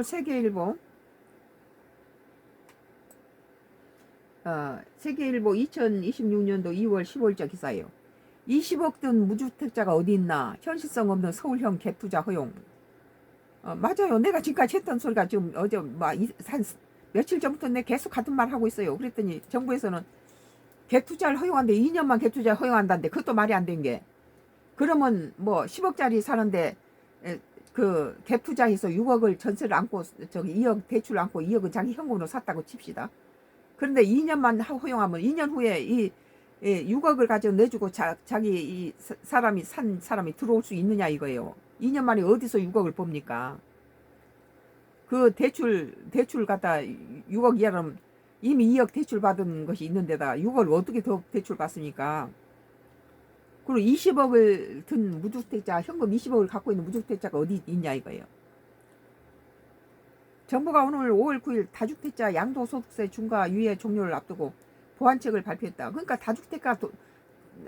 세계일보 세계일보 2026년도 2월 15일자 기사예요. 20억 든 무주택자가 어디 있나? 현실성 없는 서울형 갭투자 허용. 맞아요. 내가 지금까지 했던 소리가 지금 어제 한 며칠 전부터 내 계속 같은 말 하고 있어요. 그랬더니 정부에서는 갭투자를 허용한데 2년만 갭투자 허용한다는데 그것도 말이 안 된 게, 그러면 뭐 10억짜리 사는데 그 갭투자해서 6억을 전세를 안고 저기 2억 대출을 안고 2억은 자기 현금으로 샀다고 칩시다. 그런데 2년만 허용하면 2년 후에 이 6억을 가지고 내주고 자기 이 사람이 산 사람이 들어올 수 있느냐 이거예요. 2년 만에 어디서 6억을 봅니까? 그 대출 갖다 6억 이하면 이미 2억 대출 받은 것이 있는데다 6억을 어떻게 더 대출 받습니까? 그리고 20억을 든 무주택자, 현금 20억을 갖고 있는 무주택자가 어디 있냐 이거예요. 정부가 오늘 5월 9일 다주택자 양도소득세 중과 유예 종료를 앞두고 보완책을 발표했다. 그러니까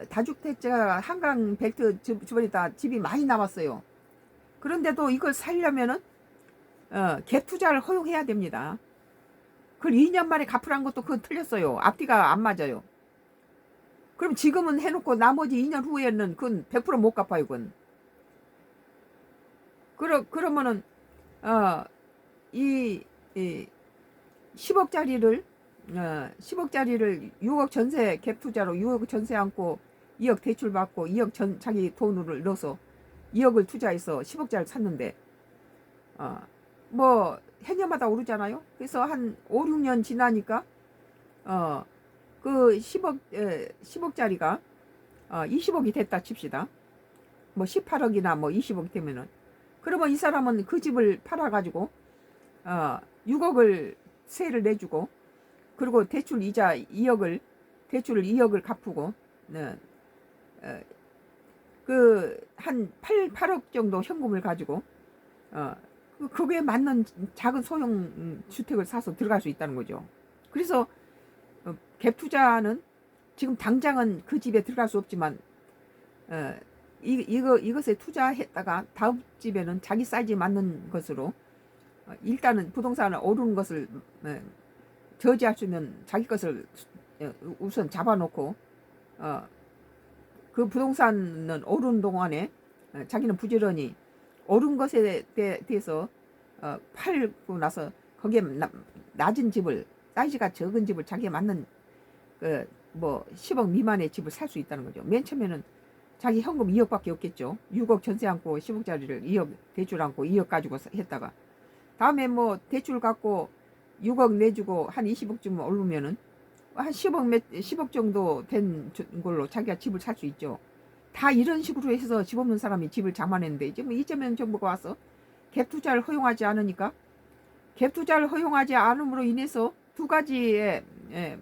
다주택자 한강 벨트 주변에다 집이 많이 남았어요. 그런데도 이걸 살려면은 갭 투자를 허용해야 됩니다. 그걸 2년 만에 갚으라는 것도 그건 틀렸어요. 앞뒤가 안 맞아요. 그럼 지금은 해놓고 나머지 2년 후에는 그건 100%못 갚아요. 그건. 그러면은 이 10억짜리를 6억 전세 갭 투자로 6억 전세 안고 2억 대출 받고 2억 자기 돈으로 넣어서 2억을 투자해서 10억짜리 샀는데 뭐 해년마다 오르잖아요. 그래서 한 5, 6년 지나니까 그 10억짜리가 20억이 됐다 칩시다. 뭐 18억이나 뭐 20억 되면은, 그러면 이 사람은 그 집을 팔아가지고 6억을 세를 내주고, 그리고 대출 이자 2억을 대출을 2억을 갚고, 그 한 8억 정도 현금을 가지고 그거에 맞는 작은 소형 주택을 사서 들어갈 수 있다는 거죠. 그래서 갭 투자는 지금 당장은 그 집에 들어갈 수 없지만 이것에 투자했다가 다음 집에는 자기 사이즈에 맞는 것으로 일단은 부동산을 오르는 것을 저지할 수 있는 자기 것을 우선 잡아놓고 그 부동산은 오르는 동안에 자기는 부지런히 오른 것에 대해서 팔고 나서 거기에 낮은 집을, 사이즈가 적은 집을 자기에 맞는 뭐 10억 미만의 집을 살 수 있다는 거죠. 맨 처음에는 자기 현금 2억밖에 없겠죠. 6억 전세 안고 10억짜리를 2억 대출 안고 2억 가지고 했다가 다음에 뭐 대출 갖고 6억 내주고 한 20억쯤 오르면은 한 10억 정도 된 걸로 자기가 집을 살 수 있죠. 다 이런 식으로 해서 집 없는 사람이 집을 장만했는데, 이제 뭐 이재명 정부가 와서 갭 투자를 허용하지 않으니까, 갭 투자를 허용하지 않음으로 인해서 두 가지의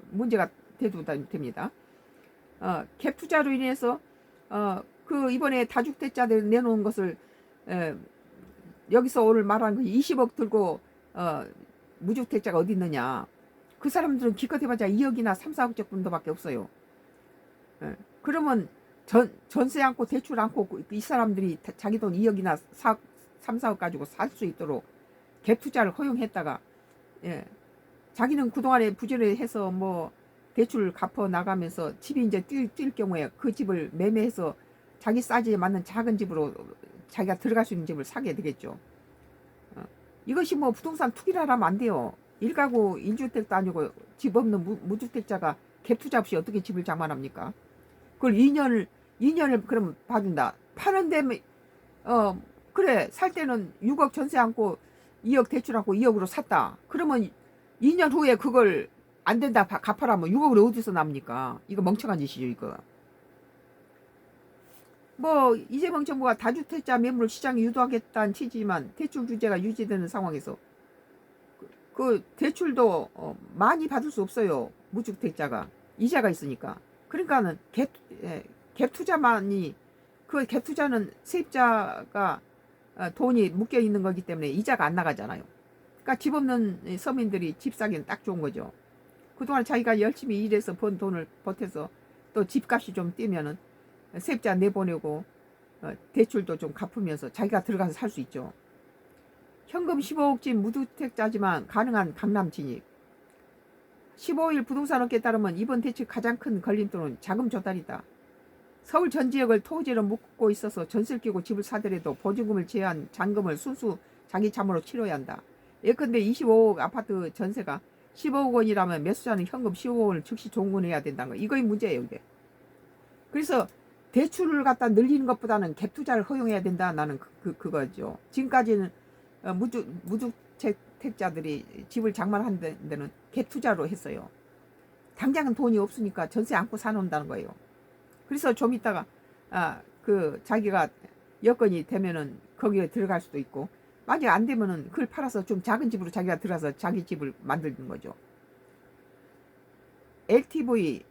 문제가 됩니다. 갭 투자로 인해서 그 이번에 다주택자들 내놓은 것을 여기서 오늘 말한 그 20억 들고 무주택자가 어디 있느냐. 그 사람들은 기껏 해봤자 2억이나 3, 4억 정도밖에 없어요. 그러면 전세 안고 대출 안고 이 사람들이 자기 돈 2억이나 3, 4억 가지고 살 수 있도록 갭 투자를 허용했다가 자기는 그동안에 부지런히 해서 뭐 대출을 갚아 나가면서 집이 이제 뛸 경우에 그 집을 매매해서 자기 사이즈에 맞는 작은 집으로 자기가 들어갈 수 있는 집을 사게 되겠죠. 이것이 뭐 부동산 투기를 하면 안 돼요. 1가구 1주택도 아니고 집 없는 무주택자가 갭 투자 없이 어떻게 집을 장만합니까? 그걸 2년을 그럼 봐준다. 파는데 그래, 살 때는 6억 전세 안고 2억 대출 안고 2억으로 샀다. 그러면 2년 후에 그걸 안 된다 갚아라면 6억을 어디서 납니까? 이거 멍청한 짓이죠 이거. 뭐 이재명 정부가 다주택자 매물 시장에 유도하겠다는 취지지만 대출 규제가 유지되는 상황에서 그 대출도 많이 받을 수 없어요. 무주택자가 이자가 있으니까. 그러니까는 갭 투자만이, 그 갭 투자는 세입자가 돈이 묶여 있는 거기 때문에 이자가 안 나가잖아요. 그러니까 집 없는 서민들이 집 사기는 딱 좋은 거죠. 그동안 자기가 열심히 일해서 번 돈을 보태서 또 집값이 좀 뛰면은 세입자 내보내고 대출도 좀 갚으면서 자기가 들어가서 살 수 있죠. 현금 15억진 무주택자지만 가능한 강남 진입. 15일 부동산업계에 따르면 이번 대책 가장 큰 걸림돌은 자금 조달이다. 서울 전 지역을 토지로 묶고 있어서 전세를 끼고 집을 사더라도 보증금을 제한 잔금을 순수 자기 참으로 치러야 한다. 예컨대 25억 아파트 전세가 15억 원이라면 매수자는 현금 15억 원을 즉시 종금해야 된다는 거. 이거의 문제예요, 이게. 그래서 대출을 갖다 늘리는 것보다는 갭 투자를 허용해야 된다. 나는 그거죠. 지금까지는 무주택자들이 집을 장만한 데는 갭 투자로 했어요. 당장은 돈이 없으니까 전세 안고 사놓는다는 거예요. 그래서 좀 이따가 자기가 여건이 되면은 거기에 들어갈 수도 있고, 만약 안 되면은 그걸 팔아서 좀 작은 집으로 자기가 들어가서 자기 집을 만드는 거죠. LTV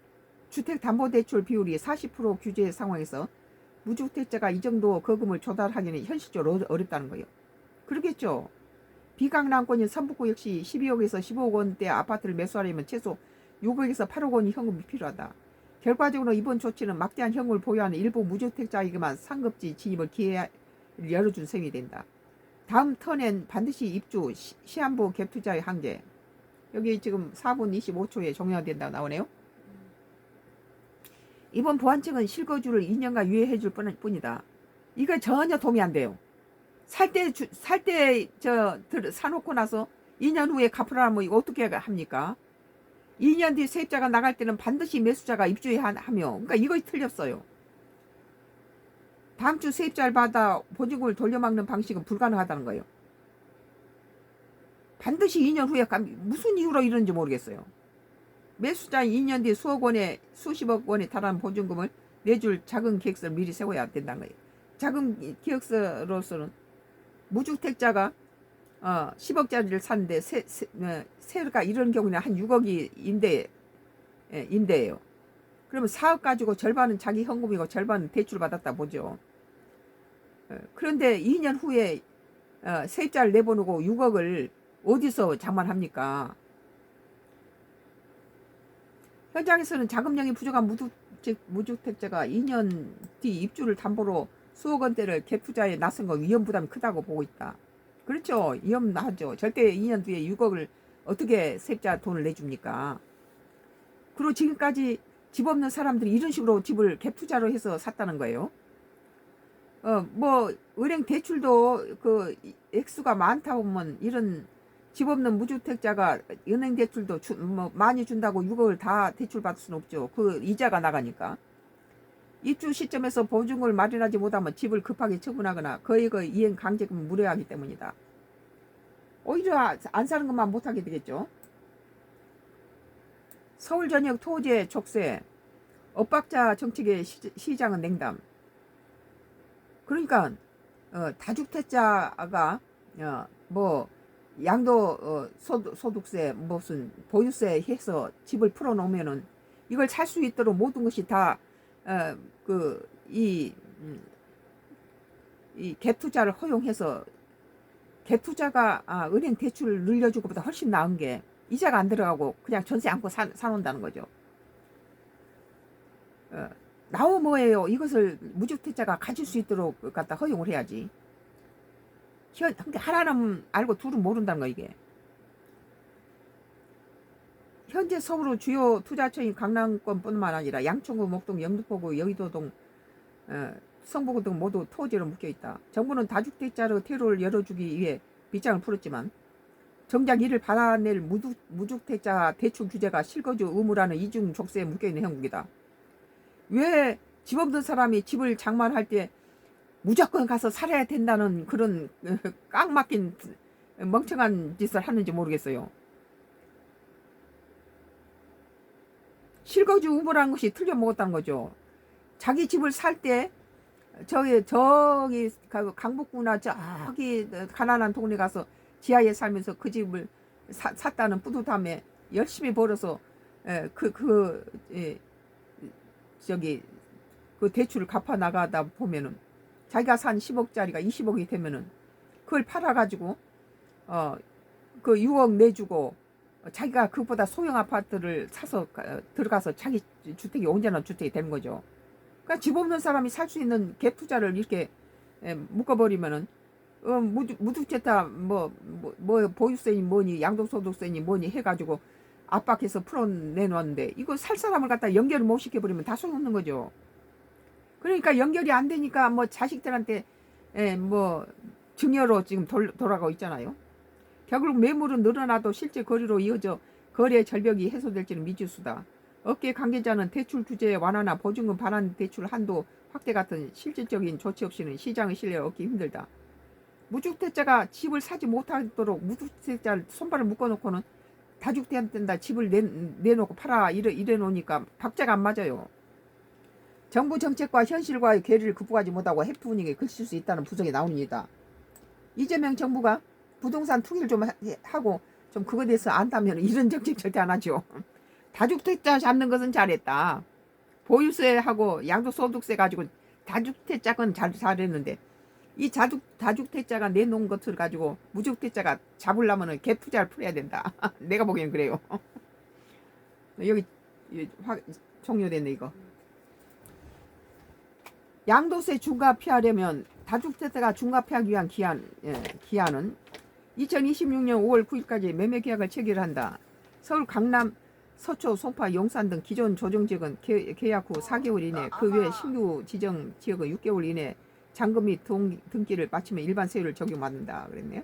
주택담보대출 비율이 40% 규제 상황에서 무주택자가 이 정도 거금을 조달하기는 현실적으로 어렵다는 거예요. 그러겠죠. 비강남권인 선북구 역시 12억에서 15억 원대 아파트를 매수하려면 최소 6억에서 8억 원이 현금이 필요하다. 결과적으로 이번 조치는 막대한 현금을 보유하는 일부 무주택자에게만 상급지 진입을 기회를 열어준 셈이 된다. 다음 턴엔 반드시 입주, 시한부 갭 투자의 한계. 여기 지금 4분 25초에 종료된다고 나오네요. 이번 보완책은 실거주를 2년간 유예해 줄 뿐이다. 이거 전혀 도움이 안 돼요. 살 때 사놓고 나서 2년 후에 갚으라면 이거 어떻게 합니까? 2년 뒤 세입자가 나갈 때는 반드시 매수자가 입주해야 하며, 그러니까 이거 틀렸어요. 다음 주 세입자를 받아 보증금을 돌려막는 방식은 불가능하다는 거예요. 반드시 2년 후에 무슨 이유로 이러는지 모르겠어요. 매수자 2년 뒤 수십억 원에 달하는 보증금을 내줄 자금 계획서를 미리 세워야 된다는 거예요. 자금 계획서로서는 무주택자가 10억짜리를 샀는데 세가 이런 경우는 한 6억이 임대예요. 그러면 4억 가지고 절반은 자기 현금이고 절반은 대출 받았다 보죠. 그런데 2년 후에 세입자를 내보내고 6억을 어디서 장만합니까? 현장에서는 자금량이 부족한 무주택자가 2년 뒤 입주를 담보로 수억 원대를 갭 투자에 나선 거 위험 부담이 크다고 보고 있다. 그렇죠. 위험하죠. 절대 2년 뒤에 6억을 어떻게 세입자 돈을 내줍니까? 그리고 지금까지 집 없는 사람들이 이런 식으로 집을 갭 투자로 해서 샀다는 거예요. 은행 대출도 그 액수가 많다 보면 이런 집 없는 무주택자가 은행 대출도 많이 준다고 6억을 다 대출 받을 수는 없죠. 그 이자가 나가니까. 입주 시점에서 보증금을 마련하지 못하면 집을 급하게 처분하거나 거액의 이행 강제금을 물어야 하기 때문이다. 오히려 안 사는 것만 못하게 되겠죠. 서울 전역 토지의 족쇄, 엇박자 정책의 시장은 냉담. 그러니까 다주택자가 양도 소득세 무슨 보유세 해서 집을 풀어놓으면은 이걸 살 수 있도록 모든 것이 다 이 갭 투자를 허용해서 갭 투자가 은행 대출을 늘려줄 것보다 훨씬 나은 게 이자가 안 들어가고 그냥 전세 안고 사놓는다는 거죠. 나오 뭐예요? 이것을 무주택자가 가질 수 있도록 갖다 허용을 해야지. 하나는 알고 둘은 모른다는 거 이게. 현재 서울 주요 투자처인 강남권뿐만 아니라 양천구, 목동, 영등포구, 여의도동, 성북구 등 모두 토지로 묶여있다. 정부는 다주택자로 퇴로를 열어주기 위해 빗장을 풀었지만 정작 이를 받아낼 무주택자 대출 규제가 실거주 의무라는 이중 족쇄에 묶여있는 형국이다. 왜 집 없는 사람이 집을 장만할 때 무조건 가서 살아야 된다는 그런 꽉 막힌 멍청한 짓을 하는지 모르겠어요. 실거주 의무라는 것이 틀려 먹었다는 거죠. 자기 집을 살 때 저기 강북구나 저기 가난한 동네 가서 지하에 살면서 그 집을 샀다는 뿌듯함에 열심히 벌어서 그 대출을 갚아 나가다 보면은 자기가 산 10억짜리가 20억이 되면은 그걸 팔아가지고 그 6억 내주고 자기가 그보다 소형 아파트를 사서 들어가서 자기 주택이 온전한 주택이 되는 거죠. 그러니까 집 없는 사람이 살 수 있는 갭 투자를 이렇게 묶어버리면은 무주택자 뭐 보유세니 뭐니 양도소득세니 뭐니 해가지고 압박해서 풀어내놓았는데 이거 살 사람을 갖다 연결을 못 시켜버리면 다 소용없는 거죠. 그러니까 연결이 안 되니까 뭐 자식들한테 뭐 증여로 지금 돌아가고 있잖아요. 결국 매물은 늘어나도 실제 거래로 이어져 거래 절벽이 해소될지는 미지수다. 업계 관계자는 대출 규제 완화나 보증금 반환 대출 한도 확대 같은 실질적인 조치 없이는 시장의 신뢰를 얻기 힘들다. 무주택자가 집을 사지 못하도록 무주택자를 손발을 묶어놓고는 다주택자한테 집을 내놓고 팔아 이래 놓으니까 박자가 안 맞아요. 정부 정책과 현실과의 괴리를 극복하지 못하고 해프닝에 그칠 수 있다는 분석이 나옵니다. 이재명 정부가 부동산 투기를 좀 하고 좀 그거에 대해서 안다면 이런 정책 절대 안 하죠. 다주택자 잡는 것은 잘했다. 보유세하고 양도소득세 가지고 다주택자건 잘했는데 이 다주택자가 내놓은 것을 가지고 무주택자가 잡으려면 갭 투자를 풀어야 된다. 내가 보기엔 그래요. 여기 종료됐네 이거. 양도세 중과 피하려면 다주택자가 중과 피하기 위한 기한은 2026년 5월 9일까지 매매 계약을 체결한다. 서울, 강남, 서초, 송파, 용산 등 기존 조정지역은 계약 후 4개월 이내, 그 외 신규 지정 지역은 6개월 이내 잔금 및 등기를 마치면 일반 세율을 적용받는다 그랬네요.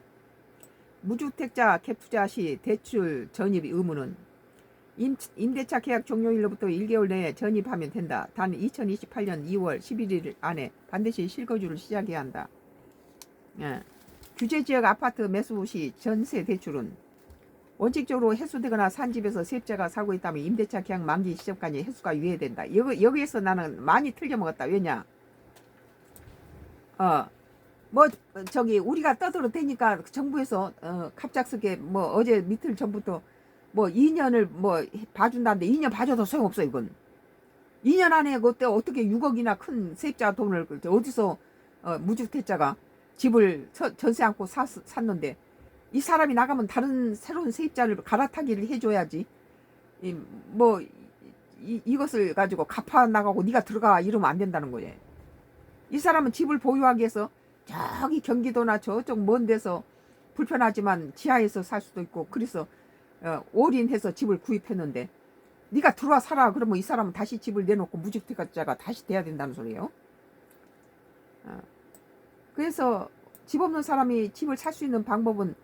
무주택자 갭투자 시 대출 전입 의무는 임대차 계약 종료일로부터 1개월 내에 전입하면 된다. 단 2028년 2월 11일 안에 반드시 실거주를 시작해야 한다. 규제지역 아파트 매수 시 전세 대출은 원칙적으로 해소되거나 산 집에서 세입자가 살고 있다면 임대차 계약 만기 시점까지 해소가 유예된다. 여기에서 나는 많이 틀려먹었다. 왜냐? 우리가 떠들어대니까 정부에서 갑작스럽게 어제 밑을 전부터 2년을 봐준다는데 2년 봐줘도 소용없어. 이건 2년 안에 그때 어떻게 6억이나 큰 세입자 돈을 어디서 무주택자가 집을 전세 안고 샀는데 이 사람이 나가면 다른 새로운 세입자를 갈아타기를 해줘야지. 이것을 가지고 갚아 나가고 네가 들어가 이러면 안 된다는 거예요. 이 사람은 집을 보유하기 위해서 저기 경기도나 저쪽 먼 데서 불편하지만 지하에서 살 수도 있고 그래서 올인해서 집을 구입했는데 네가 들어와 살아 그러면 이 사람은 다시 집을 내놓고 무주택자가 다시 돼야 된다는 소리예요. 그래서 집 없는 사람이 집을 살 수 있는 방법은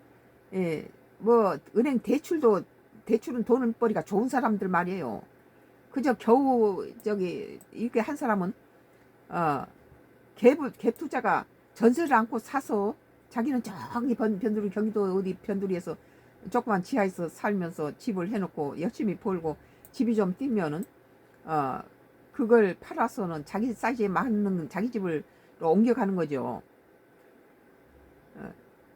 은행 대출은 돈벌이가 좋은 사람들 말이에요. 그저 겨우 이렇게 한 사람은 갭 투자가 전세를 안고 사서 자기는 저기 변두리 경기도 어디 변두리에서 조그만 지하에서 살면서 집을 해놓고 열심히 벌고 집이 좀 뛰면은 그걸 팔아서는 자기 사이즈에 맞는 자기 집을 옮겨가는 거죠.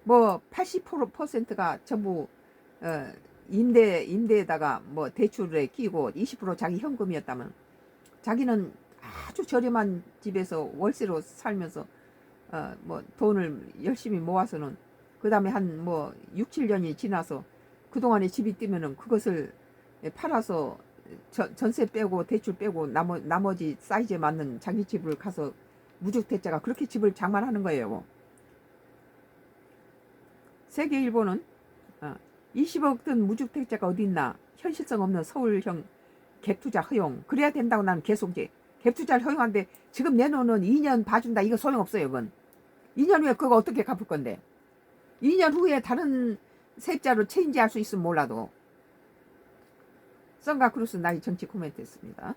80%가 전부 임대에다가 대출에 끼고 20% 자기 현금이었다면 자기는 아주 저렴한 집에서 월세로 살면서 돈을 열심히 모아서는 그 다음에 한 6, 7년이 지나서 그동안에 집이 뛰면은 그것을 팔아서 전세 빼고 대출 빼고 나머지 사이즈에 맞는 자기 집을 가서 무주택자가 그렇게 집을 장만하는 거예요. 세계일보는 20억 든 무주택자가 어디 있나 현실성 없는 서울형 갭투자 허용 그래야 된다고 나는 계속 갭투자를 허용하는데 지금 내놓는 2년 봐준다 이거 소용없어요. 이건 2년 후에 그거 어떻게 갚을 건데 2년 후에 다른 세입자로 체인지할 수 있으면 몰라도 썬가 크루스 나의 정치 코멘트 했습니다.